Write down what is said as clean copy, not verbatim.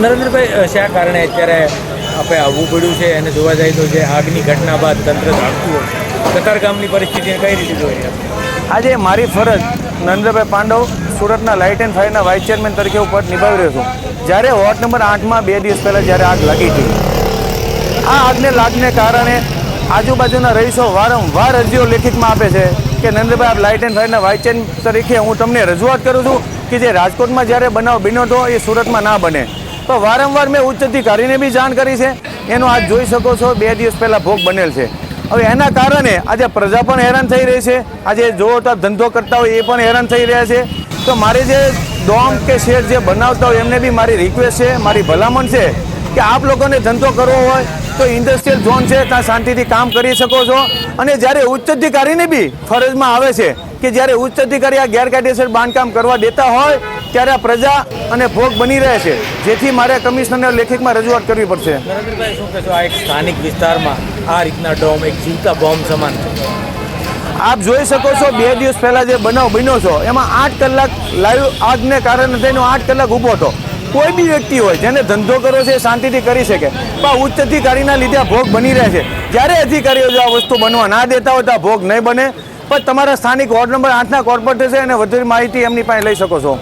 નરેન્દ્રભાઈ, શા કારણે અત્યારે આપણે આવવું પડ્યું છે અને જોવા જઈએ તો જે આગની ઘટના બાદ તંત્ર જાગતું હોય, કતારગામની પરિસ્થિતિને કઈ રીતે જોઈ રહ્યા છો? આજે મારી ફરજ નરેન્દ્રભાઈ પાંડવ સુરતના લાઇટ એન્ડ ફાયરના વાઇસ ચેરમેન તરીકે હું પદ નિભાવી રહ્યો છું. જ્યારે વોર્ડ નંબર 8માં 2 દિવસ પહેલાં જ્યારે આગ લાગી હતી, આ આગને લાગને કારણે આજુબાજુના રહીશો વારંવાર અરજીઓ લેખિતમાં આપે છે કે નરેન્દ્રભાઈ, આપ લાઇટ એન્ડ ફાયરના વાઇસ ચેરમેન તરીકે હું તમને રજૂઆત કરું છું કે જે રાજકોટમાં જ્યારે બનાવ બન્યો હતો એ સુરતમાં ના બને. તો વારંવાર મેં ઉચ્ચ અધિકારીને બી જાણ કરી છે. એનો આજ જોઈ શકો છો 2 દિવસ પહેલાં ભોગ બનેલ છે. હવે એના કારણે આજે પ્રજા પણ હેરાન થઈ રહી છે. આજે જોવો તો ધંધો કરતા હોય એ પણ હેરાન થઈ રહ્યા છે. તો મારે જે ડોમ કે શેડ જે બનાવતા હોય એમને બી મારી રિક્વેસ્ટ છે, મારી ભલામણ છે કે આપ લોકોને ધંધો કરવો હોય તો ઇન્ડસ્ટ્રીયલ ઝોન છે, ત્યાં શાંતિથી કામ કરી શકો છો. અને જ્યારે ઉચ્ચ અધિકારીને બી ફરજમાં આવે છે કે જ્યારે ઉચ્ચ અધિકારી આ ગેરકાયદેસર બાંધકામ કરવા દેતા હોય ત્યારે આ પ્રજા અને ભોગ બની રહે છે, જેથી મારે કમિશનરને લેખિતમાં રજૂઆત કરવી પડશે. નરેન્દ્રભાઈ, શું કહેશો, આ એક સ્થાનિક વિસ્તારમાં આ રીતના ડોમ એક જીવતા બોમ્બ સમાન છે? આપ જોઈ શકો છો 2 દિવસ પહેલાં જે બનાવ બન્યો છો એમાં 8 કલાક લાઈવ આગને કારણે થઈને 8 કલાક ઊભો હતો. કોઈ બી વ્યક્તિ હોય જેને ધંધો કરવો છે શાંતિથી કરી શકે, પણ ઉચ્ચ અધિકારીના લીધે આ ભોગ બની રહે છે. જ્યારે અધિકારીઓ જો આ વસ્તુ બનવા ના દેતા હોય તો આ ભોગ નહીં બને. પણ તમારા સ્થાનિક વોર્ડ નંબર 8ના કોર્પોરેટર છે અને વધુ માહિતી એમની પાસે લઈ શકો છો.